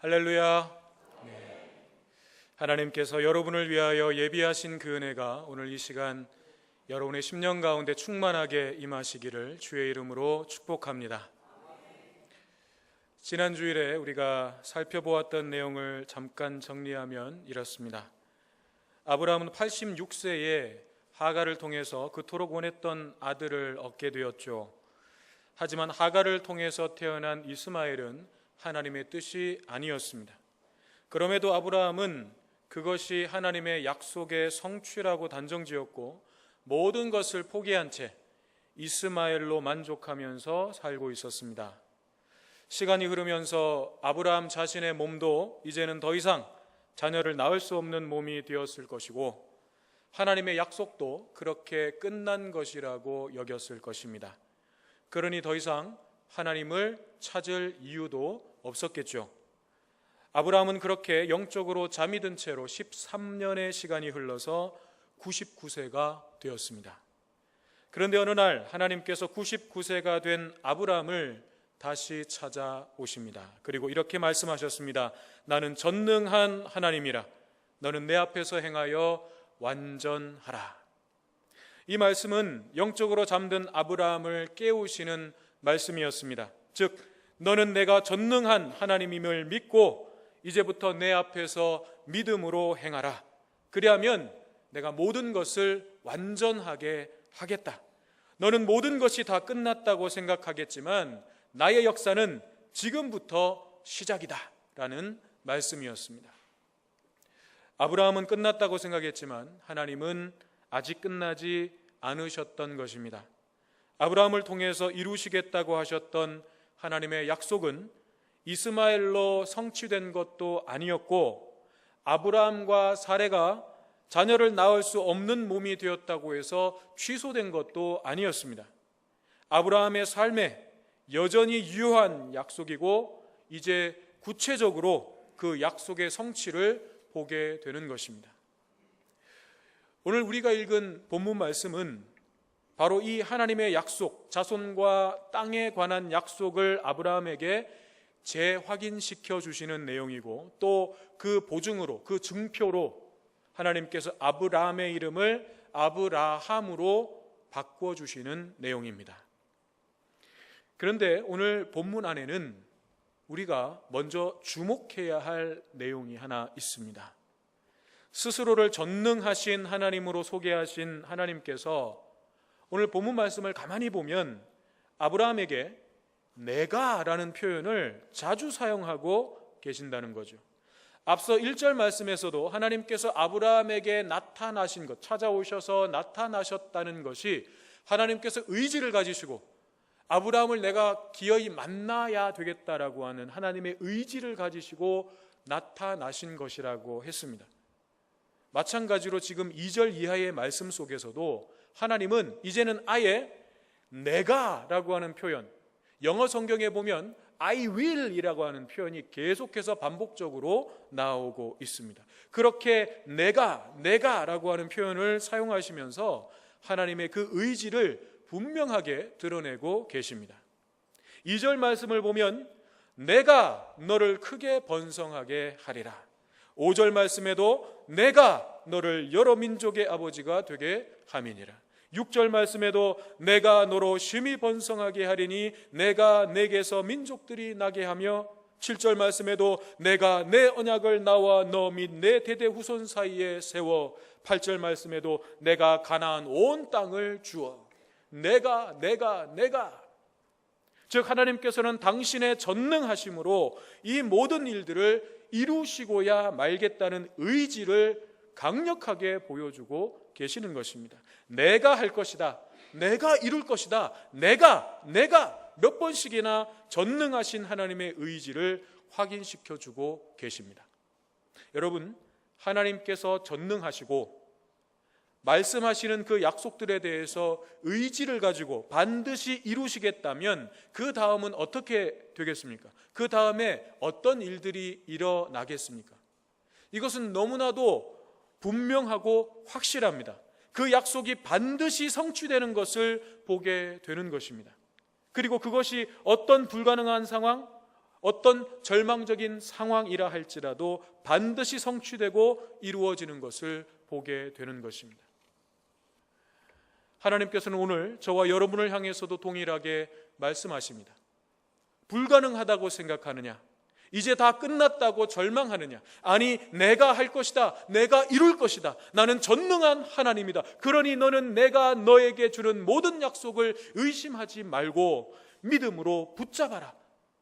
할렐루야. 하나님께서 여러분을 위하여 예비하신 그 은혜가 오늘 이 시간 여러분의 심령 가운데 충만하게 임하시기를 주의 이름으로 축복합니다. 지난 주일에 우리가 살펴보았던 내용을 잠깐 정리하면 이렇습니다. 아브라함은 86세에 하갈을 통해서 그토록 원했던 아들을 얻게 되었죠. 하지만 하갈을 통해서 태어난 이스마엘은 하나님의 뜻이 아니었습니다. 그럼에도 아브라함은 그것이 하나님의 약속의 성취라고 단정지었고 모든 것을 포기한 채 이스마엘로 만족하면서 살고 있었습니다. 시간이 흐르면서 아브라함 자신의 몸도 이제는 더 이상 자녀를 낳을 수 없는 몸이 되었을 것이고 하나님의 약속도 그렇게 끝난 것이라고 여겼을 것입니다. 그러니 더 이상 하나님을 찾을 이유도 없었겠죠. 아브라함은 그렇게 영적으로 잠이 든 채로 13년의 시간이 흘러서 99세가 되었습니다. 그런데 어느 날 하나님께서 99세가 된 아브라함을 다시 찾아오십니다. 그리고 이렇게 말씀하셨습니다. 나는 전능한 하나님이라. 너는 내 앞에서 행하여 완전하라. 이 말씀은 영적으로 잠든 아브라함을 깨우시는 말씀이었습니다. 즉 너는 내가 전능한 하나님임을 믿고 이제부터 내 앞에서 믿음으로 행하라. 그리하면 내가 모든 것을 완전하게 하겠다. 너는 모든 것이 다 끝났다고 생각하겠지만 나의 역사는 지금부터 시작이다 라는 말씀이었습니다. 아브라함은 끝났다고 생각했지만 하나님은 아직 끝나지 않으셨던 것입니다. 아브라함을 통해서 이루시겠다고 하셨던 하나님의 약속은 이스마엘로 성취된 것도 아니었고 아브라함과 사레가 자녀를 낳을 수 없는 몸이 되었다고 해서 취소된 것도 아니었습니다. 아브라함의 삶에 여전히 유효한 약속이고 이제 구체적으로 그 약속의 성취를 보게 되는 것입니다. 오늘 우리가 읽은 본문 말씀은 바로 이 하나님의 약속, 자손과 땅에 관한 약속을 아브라함에게 재확인시켜 주시는 내용이고 또 그 보증으로, 그 증표로 하나님께서 아브라함의 이름을 아브라함으로 바꿔주시는 내용입니다. 그런데 오늘 본문 안에는 우리가 먼저 주목해야 할 내용이 하나 있습니다. 스스로를 전능하신 하나님으로 소개하신 하나님께서 오늘 본문 말씀을 가만히 보면 아브라함에게 내가 라는 표현을 자주 사용하고 계신다는 거죠. 앞서 1절 말씀에서도 하나님께서 아브라함에게 나타나신 것, 찾아오셔서 나타나셨다는 것이 하나님께서 의지를 가지시고 아브라함을 내가 기어이 만나야 되겠다라고 하는 하나님의 의지를 가지시고 나타나신 것이라고 했습니다. 마찬가지로 지금 2절 이하의 말씀 속에서도 하나님은 이제는 아예 내가라고 하는 표현, 영어 성경에 보면 I will 이라고 하는 표현이 계속해서 반복적으로 나오고 있습니다. 그렇게 내가라고 하는 표현을 사용하시면서 하나님의 그 의지를 분명하게 드러내고 계십니다. 2절 말씀을 보면 내가 너를 크게 번성하게 하리라. 5절 말씀에도 내가 너를 여러 민족의 아버지가 되게 함이니라. 6절 말씀에도 내가 너로 심히 번성하게 하리니 내가 내게서 민족들이 나게 하며 7절 말씀에도 내가 내 언약을 나와 너 및 내 대대 후손 사이에 세워 8절 말씀에도 내가 가나안 온 땅을 주어 내가 즉 하나님께서는 당신의 전능하심으로 이 모든 일들을 이루시고야 말겠다는 의지를 강력하게 보여주고 계시는 것입니다. 내가 할 것이다. 내가 이룰 것이다. 내가 몇 번씩이나 전능하신 하나님의 의지를 확인시켜주고 계십니다. 여러분, 하나님께서 전능하시고 말씀하시는 그 약속들에 대해서 의지를 가지고 반드시 이루시겠다면 그 다음은 어떻게 되겠습니까? 그 다음에 어떤 일들이 일어나겠습니까? 이것은 너무나도 분명하고 확실합니다. 그 약속이 반드시 성취되는 것을 보게 되는 것입니다. 그리고 그것이 어떤 불가능한 상황, 어떤 절망적인 상황이라 할지라도 반드시 성취되고 이루어지는 것을 보게 되는 것입니다. 하나님께서는 오늘 저와 여러분을 향해서도 동일하게 말씀하십니다. 불가능하다고 생각하느냐? 이제 다 끝났다고 절망하느냐? 아니, 내가 할 것이다. 내가 이룰 것이다. 나는 전능한 하나님이다. 그러니 너는 내가 너에게 주는 모든 약속을 의심하지 말고 믿음으로 붙잡아라.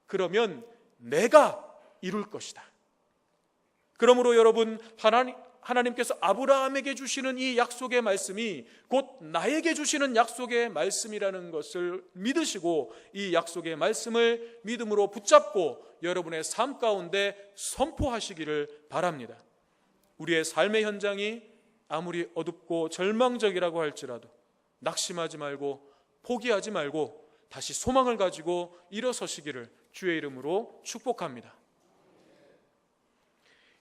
그러면 내가 이룰 것이다. 그러므로 여러분, 하나님께서 아브라함에게 주시는 이 약속의 말씀이 곧 나에게 주시는 약속의 말씀이라는 것을 믿으시고 이 약속의 말씀을 믿음으로 붙잡고 여러분의 삶 가운데 선포하시기를 바랍니다. 우리의 삶의 현장이 아무리 어둡고 절망적이라고 할지라도 낙심하지 말고 포기하지 말고 다시 소망을 가지고 일어서시기를 주의 이름으로 축복합니다.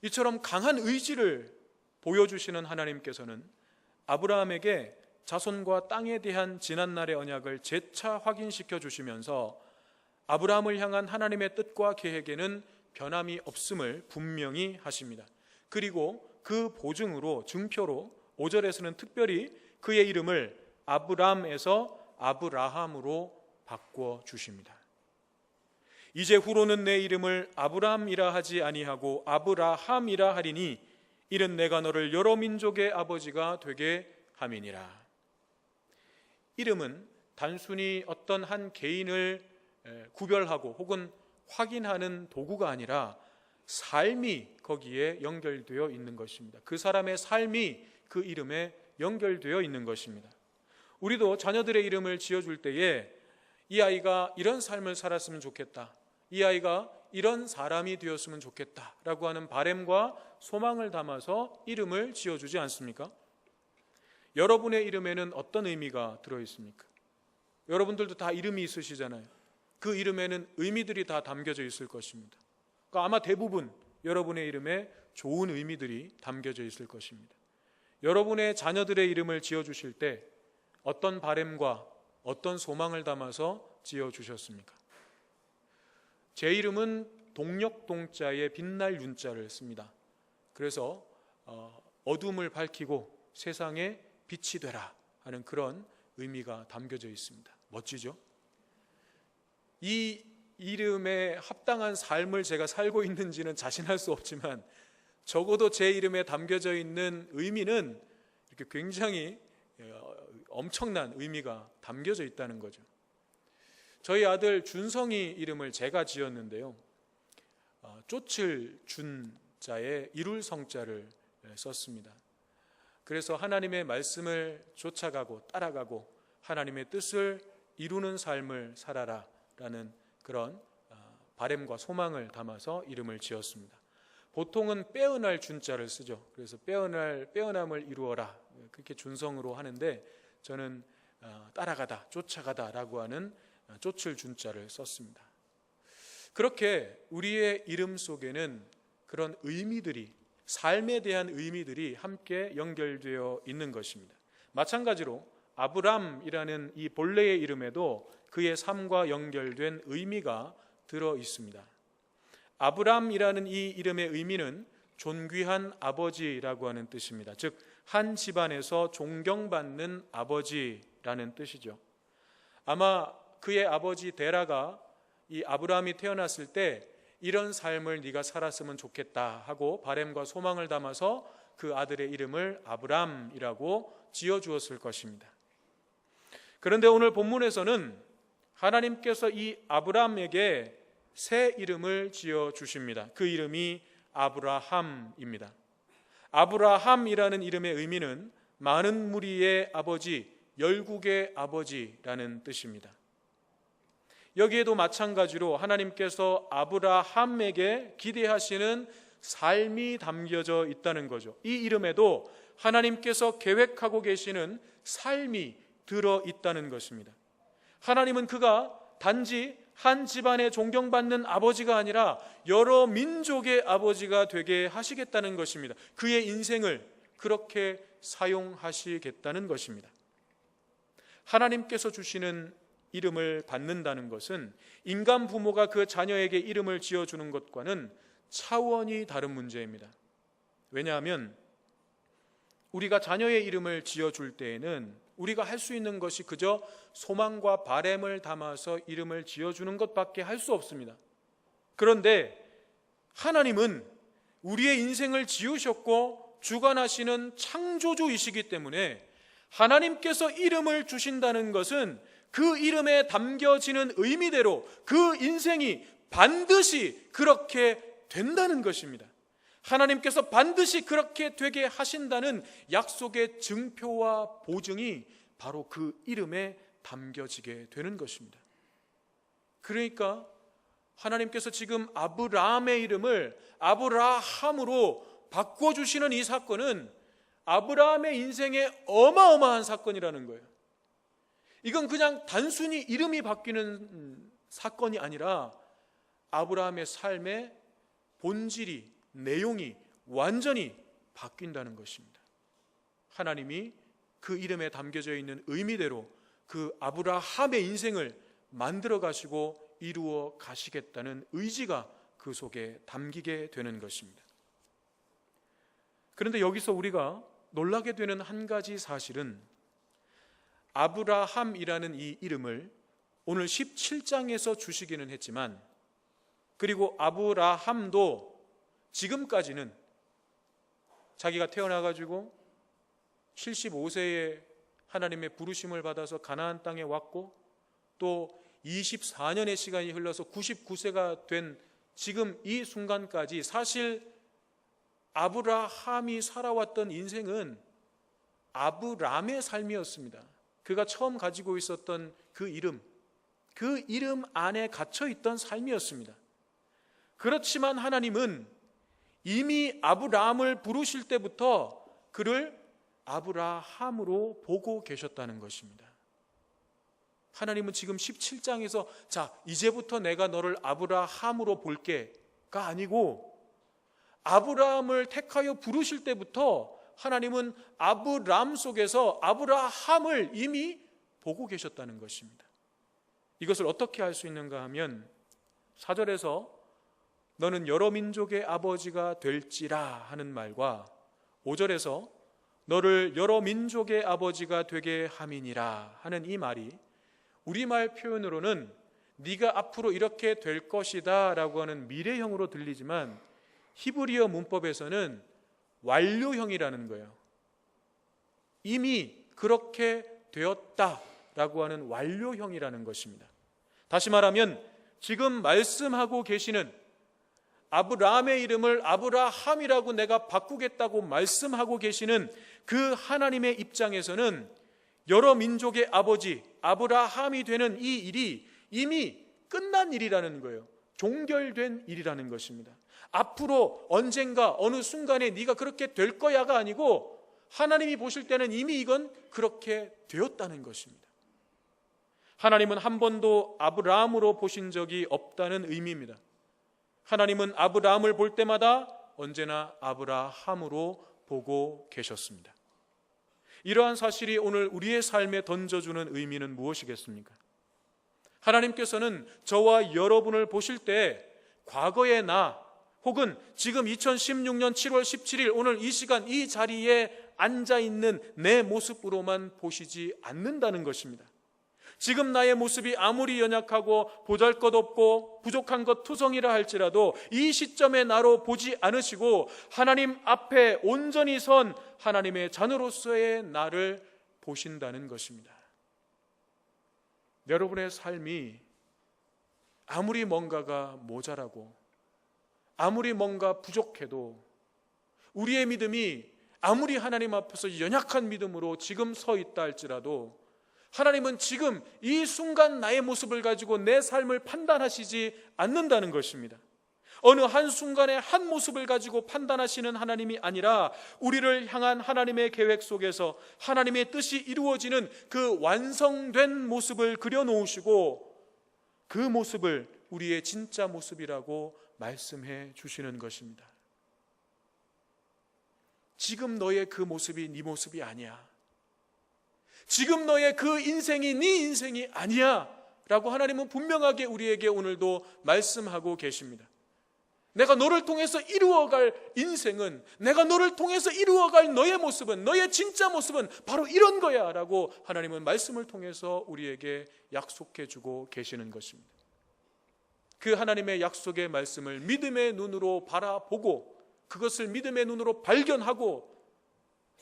이처럼 강한 의지를 보여주시는 하나님께서는 아브라함에게 자손과 땅에 대한 지난날의 언약을 재차 확인시켜 주시면서 아브라함을 향한 하나님의 뜻과 계획에는 변함이 없음을 분명히 하십니다. 그리고 그 보증으로, 증표로 5절에서는 특별히 그의 이름을 아브람에서 아브라함으로 바꿔 주십니다. 이제 후로는 내 이름을 아브람이라 하지 아니하고 아브라함이라 하리니 이는 내가 너를 여러 민족의 아버지가 되게 함이니라. 이름은 단순히 어떤 한 개인을 구별하고 혹은 확인하는 도구가 아니라 삶이 거기에 연결되어 있는 것입니다. 그 사람의 삶이 그 이름에 연결되어 있는 것입니다. 우리도 자녀들의 이름을 지어줄 때에 이 아이가 이런 삶을 살았으면 좋겠다, 이 아이가 이런 사람이 되었으면 좋겠다라고 하는 바람과 소망을 담아서 이름을 지어주지 않습니까? 여러분의 이름에는 어떤 의미가 들어있습니까? 여러분들도 다 이름이 있으시잖아요. 그 이름에는 의미들이 다 담겨져 있을 것입니다. 그러니까 아마 대부분 여러분의 이름에 좋은 의미들이 담겨져 있을 것입니다. 여러분의 자녀들의 이름을 지어주실 때 어떤 바람과 어떤 소망을 담아서 지어주셨습니까? 제 이름은 동력동자에 빛날 윤자를 씁니다. 그래서 어둠을 밝히고 세상에 빛이 되라 하는 그런 의미가 담겨져 있습니다. 멋지죠? 이 이름에 합당한 삶을 제가 살고 있는지는 자신할 수 없지만 적어도 제 이름에 담겨져 있는 의미는 이렇게 굉장히 엄청난 의미가 담겨져 있다는 거죠. 저희 아들 준성이 이름을 제가 지었는데요, 쫓을 준자에 이룰 성자를 썼습니다. 그래서 하나님의 말씀을 쫓아가고 따라가고 하나님의 뜻을 이루는 삶을 살아라 라는 그런 바람과 소망을 담아서 이름을 지었습니다. 보통은 빼어날 준자를 쓰죠. 그래서 빼어남을 이루어라, 그렇게 준성으로 하는데 저는 따라가다, 쫓아가다 라고 하는 쫓을 준자를 썼습니다. 그렇게 우리의 이름 속에는 그런 의미들이, 삶에 대한 의미들이 함께 연결되어 있는 것입니다. 마찬가지로 아브람이라는 이 본래의 이름에도 그의 삶과 연결된 의미가 들어 있습니다. 아브람이라는 이 이름의 의미는 존귀한 아버지라고 하는 뜻입니다. 즉, 한 집안에서 존경받는 아버지라는 뜻이죠. 아마 그의 아버지 데라가 이 아브라함이 태어났을 때 이런 삶을 네가 살았으면 좋겠다 하고 바람과 소망을 담아서 그 아들의 이름을 아브람이라고 지어주었을 것입니다. 그런데 오늘 본문에서는 하나님께서 이 아브람에게 새 이름을 지어주십니다. 그 이름이 아브라함입니다. 아브라함이라는 이름의 의미는 많은 무리의 아버지, 열국의 아버지라는 뜻입니다. 여기에도 마찬가지로 하나님께서 아브라함에게 기대하시는 삶이 담겨져 있다는 거죠. 이 이름에도 하나님께서 계획하고 계시는 삶이 들어 있다는 것입니다. 하나님은 그가 단지 한 집안에 존경받는 아버지가 아니라 여러 민족의 아버지가 되게 하시겠다는 것입니다. 그의 인생을 그렇게 사용하시겠다는 것입니다. 하나님께서 주시는 이름을 받는다는 것은 인간 부모가 그 자녀에게 이름을 지어주는 것과는 차원이 다른 문제입니다. 왜냐하면 우리가 자녀의 이름을 지어줄 때에는 우리가 할 수 있는 것이 그저 소망과 바램을 담아서 이름을 지어주는 것밖에 할 수 없습니다. 그런데 하나님은 우리의 인생을 지으셨고 주관하시는 창조주이시기 때문에 하나님께서 이름을 주신다는 것은 그 이름에 담겨지는 의미대로 그 인생이 반드시 그렇게 된다는 것입니다. 하나님께서 반드시 그렇게 되게 하신다는 약속의 증표와 보증이 바로 그 이름에 담겨지게 되는 것입니다. 그러니까 하나님께서 지금 아브라함의 이름을 아브라함으로 바꿔주시는 이 사건은 아브라함의 인생에 어마어마한 사건이라는 거예요. 이건 그냥 단순히 이름이 바뀌는 사건이 아니라 아브라함의 삶의 본질이, 내용이 완전히 바뀐다는 것입니다. 하나님이 그 이름에 담겨져 있는 의미대로 그 아브라함의 인생을 만들어 가시고 이루어 가시겠다는 의지가 그 속에 담기게 되는 것입니다. 그런데 여기서 우리가 놀라게 되는 한 가지 사실은 아브라함이라는 이 이름을 오늘 17장에서 주시기는 했지만, 그리고 아브라함도 지금까지는 자기가 태어나가지고 75세에 하나님의 부르심을 받아서 가나안 땅에 왔고 또 24년의 시간이 흘러서 99세가 된 지금 이 순간까지 사실 아브라함이 살아왔던 인생은 아브람의 삶이었습니다. 그가 처음 가지고 있었던 그 이름 안에 갇혀 있던 삶이었습니다. 그렇지만 하나님은 이미 아브라함을 부르실 때부터 그를 아브라함으로 보고 계셨다는 것입니다. 하나님은 지금 17장에서 자, 이제부터 내가 너를 아브라함으로 볼게가 아니고 아브라함을 택하여 부르실 때부터 하나님은 아브람 속에서 아브라함을 이미 보고 계셨다는 것입니다. 이것을 어떻게 알 수 있는가 하면 4절에서 너는 여러 민족의 아버지가 될지라 하는 말과 5절에서 너를 여러 민족의 아버지가 되게 함이니라 하는 이 말이 우리말 표현으로는 네가 앞으로 이렇게 될 것이다 라고 하는 미래형으로 들리지만 히브리어 문법에서는 완료형이라는 거예요. 이미 그렇게 되었다라고 하는 완료형이라는 것입니다. 다시 말하면 지금 말씀하고 계시는 아브라함의 이름을 아브라함이라고 내가 바꾸겠다고 말씀하고 계시는 그 하나님의 입장에서는 여러 민족의 아버지 아브라함이 되는 이 일이 이미 끝난 일이라는 거예요. 종결된 일이라는 것입니다. 앞으로 언젠가 어느 순간에 네가 그렇게 될 거야가 아니고 하나님이 보실 때는 이미 이건 그렇게 되었다는 것입니다. 하나님은 한 번도 아브라함으로 보신 적이 없다는 의미입니다. 하나님은 아브라함을 볼 때마다 언제나 아브라함으로 보고 계셨습니다. 이러한 사실이 오늘 우리의 삶에 던져주는 의미는 무엇이겠습니까? 하나님께서는 저와 여러분을 보실 때 과거의 나 혹은 지금 2016년 7월 17일 오늘 이 시간 이 자리에 앉아있는 내 모습으로만 보시지 않는다는 것입니다. 지금 나의 모습이 아무리 연약하고 보잘것없고 부족한 것 투성이라 할지라도 이 시점에 나로 보지 않으시고 하나님 앞에 온전히 선 하나님의 자녀로서의 나를 보신다는 것입니다. 여러분의 삶이 아무리 뭔가가 모자라고 아무리 뭔가 부족해도 우리의 믿음이 아무리 하나님 앞에서 연약한 믿음으로 지금 서 있다 할지라도 하나님은 지금 이 순간 나의 모습을 가지고 내 삶을 판단하시지 않는다는 것입니다. 어느 한순간의 한 모습을 가지고 판단하시는 하나님이 아니라 우리를 향한 하나님의 계획 속에서 하나님의 뜻이 이루어지는 그 완성된 모습을 그려놓으시고 그 모습을 우리의 진짜 모습이라고 말씀해 주시는 것입니다. 지금 너의 그 모습이 네 모습이 아니야. 지금 너의 그 인생이 네 인생이 아니야 라고 하나님은 분명하게 우리에게 오늘도 말씀하고 계십니다. 내가 너를 통해서 이루어갈 인생은, 내가 너를 통해서 이루어갈 너의 모습은, 너의 진짜 모습은 바로 이런 거야 라고 하나님은 말씀을 통해서 우리에게 약속해 주고 계시는 것입니다. 그 하나님의 약속의 말씀을 믿음의 눈으로 바라보고, 그것을 믿음의 눈으로 발견하고,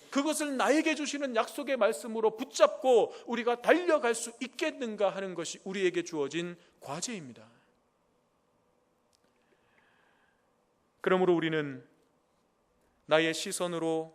그것을 나에게 주시는 약속의 말씀으로 붙잡고 우리가 달려갈 수 있겠는가 하는 것이 우리에게 주어진 과제입니다. 그러므로 우리는 나의 시선으로,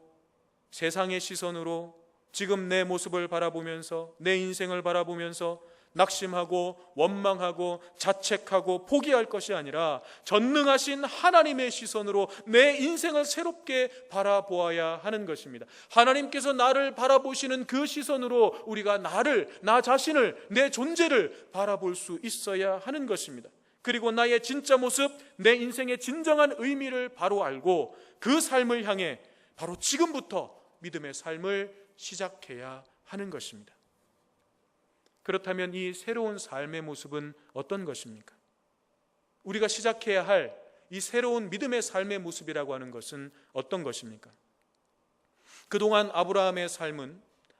세상의 시선으로 지금 내 모습을 바라보면서, 내 인생을 바라보면서 낙심하고 원망하고 자책하고 포기할 것이 아니라 전능하신 하나님의 시선으로 내 인생을 새롭게 바라보아야 하는 것입니다. 하나님께서 나를 바라보시는 그 시선으로 우리가 나 자신을, 내 존재를 바라볼 수 있어야 하는 것입니다. 그리고 나의 진짜 모습, 내 인생의 진정한 의미를 바로 알고 그 삶을 향해 바로 지금부터 믿음의 삶을 시작해야 하는 것입니다. 그렇다면 이 새로운 삶의 모습은 어떤 것입니까? 우리가 시작해야 할 이 새로운 믿음의 삶의 모습이라고 하는 것은 어떤 것입니까? 그동안 아브라함의 삶은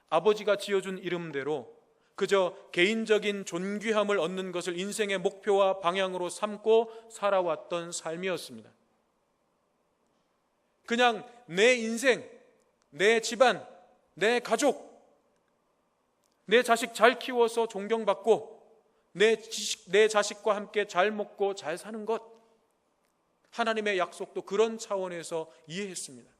아버지가 지어준 이름대로 그저 개인적인 존귀함을 얻는 것을 인생의 목표와 방향으로 삼고 살아왔던 삶이었습니다. 그냥 내 인생, 내 집안, 내 가족, 내 자식 잘 키워서 존경받고 내 자식과 함께 잘 먹고 잘 사는 것, 하나님의 약속도 그런 차원에서 이해했습니다.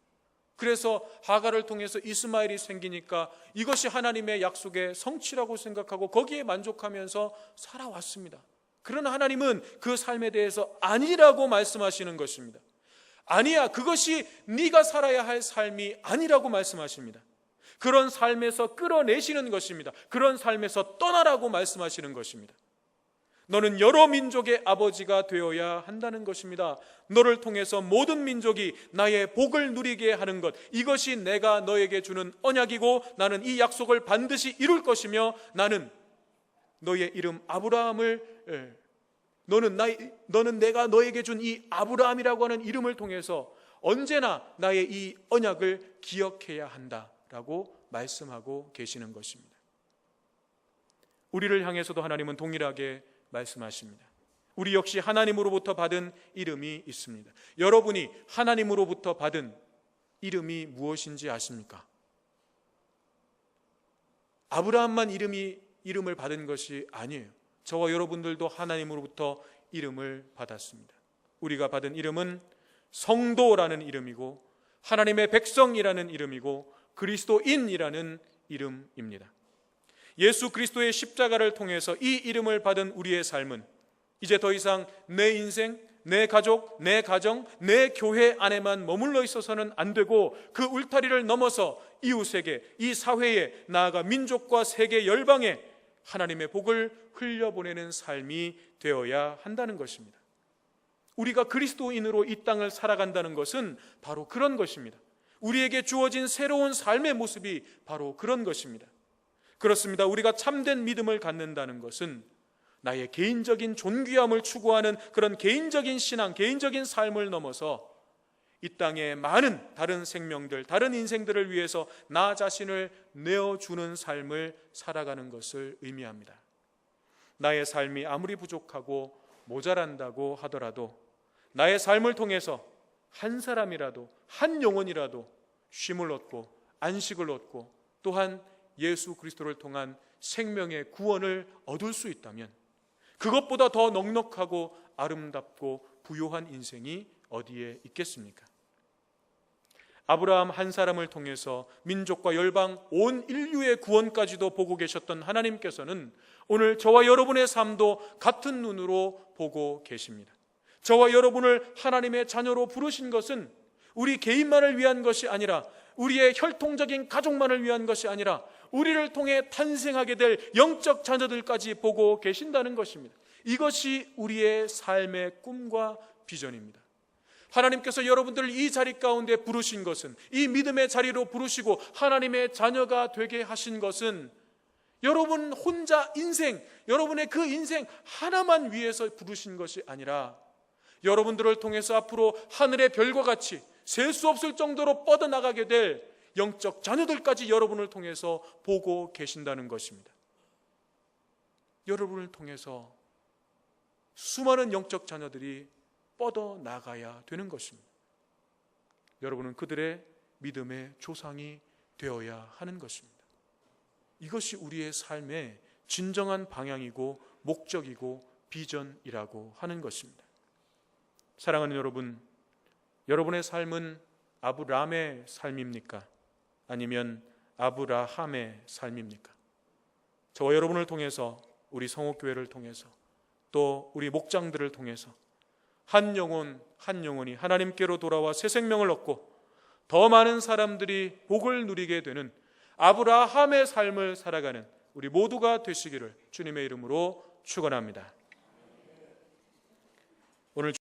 그래서 하갈을 통해서 이스마엘이 생기니까 이것이 하나님의 약속의 성취라고 생각하고 거기에 만족하면서 살아왔습니다. 그러나 하나님은 그 삶에 대해서 아니라고 말씀하시는 것입니다. 아니야, 그것이 네가 살아야 할 삶이 아니라고 말씀하십니다. 그런 삶에서 끌어내시는 것입니다. 그런 삶에서 떠나라고 말씀하시는 것입니다. 너는 여러 민족의 아버지가 되어야 한다는 것입니다. 너를 통해서 모든 민족이 나의 복을 누리게 하는 것, 이것이 내가 너에게 주는 언약이고 나는 이 약속을 반드시 이룰 것이며 나는 너의 이름 아브라함을 너는 내가 너에게 준 이 아브라함이라고 하는 이름을 통해서 언제나 나의 이 언약을 기억해야 한다라고 말씀하고 계시는 것입니다. 우리를 향해서도 하나님은 동일하게 말씀하십니다. 우리 역시 하나님으로부터 받은 이름이 있습니다. 여러분이 하나님으로부터 받은 이름이 무엇인지 아십니까? 아브라함만 이름을 받은 것이 아니에요. 저와 여러분들도 하나님으로부터 이름을 받았습니다. 우리가 받은 이름은 성도라는 이름이고 하나님의 백성이라는 이름이고 그리스도인이라는 이름입니다. 예수 그리스도의 십자가를 통해서 이 이름을 받은 우리의 삶은 이제 더 이상 내 인생, 내 가족, 내 가정, 내 교회 안에만 머물러 있어서는 안 되고 그 울타리를 넘어서 이웃에게, 이 사회에, 나아가 민족과 세계 열방에 하나님의 복을 흘려보내는 삶이 되어야 한다는 것입니다. 우리가 그리스도인으로 이 땅을 살아간다는 것은 바로 그런 것입니다. 우리에게 주어진 새로운 삶의 모습이 바로 그런 것입니다. 그렇습니다. 우리가 참된 믿음을 갖는다는 것은 나의 개인적인 존귀함을 추구하는 그런 개인적인 신앙, 개인적인 삶을 넘어서 이 땅의 많은 다른 생명들, 다른 인생들을 위해서 나 자신을 내어주는 삶을 살아가는 것을 의미합니다. 나의 삶이 아무리 부족하고 모자란다고 하더라도 나의 삶을 통해서 한 사람이라도, 한 영혼이라도 쉼을 얻고 안식을 얻고 또한 예수 그리스도를 통한 생명의 구원을 얻을 수 있다면 그것보다 더 넉넉하고 아름답고 부요한 인생이 어디에 있겠습니까? 아브라함 한 사람을 통해서 민족과 열방 온 인류의 구원까지도 보고 계셨던 하나님께서는 오늘 저와 여러분의 삶도 같은 눈으로 보고 계십니다. 저와 여러분을 하나님의 자녀로 부르신 것은 우리 개인만을 위한 것이 아니라 우리의 혈통적인 가족만을 위한 것이 아니라 우리를 통해 탄생하게 될 영적 자녀들까지 보고 계신다는 것입니다. 이것이 우리의 삶의 꿈과 비전입니다. 하나님께서 여러분들을 이 자리 가운데 부르신 것은, 이 믿음의 자리로 부르시고 하나님의 자녀가 되게 하신 것은 여러분 혼자 인생, 여러분의 그 인생 하나만 위해서 부르신 것이 아니라 여러분들을 통해서 앞으로 하늘의 별과 같이 셀 수 없을 정도로 뻗어나가게 될 영적 자녀들까지 여러분을 통해서 보고 계신다는 것입니다. 여러분을 통해서 수많은 영적 자녀들이 뻗어나가야 되는 것입니다. 여러분은 그들의 믿음의 조상이 되어야 하는 것입니다. 이것이 우리의 삶의 진정한 방향이고 목적이고 비전이라고 하는 것입니다. 사랑하는 여러분, 여러분의 삶은 아브라함의 삶입니까? 아니면 아브라함의 삶입니까? 저와 여러분을 통해서, 우리 성옥교회를 통해서, 또 우리 목장들을 통해서 한 영혼 한 영혼이 하나님께로 돌아와 새 생명을 얻고 더 많은 사람들이 복을 누리게 되는 아브라함의 삶을 살아가는 우리 모두가 되시기를 주님의 이름으로 축원합니다. 오늘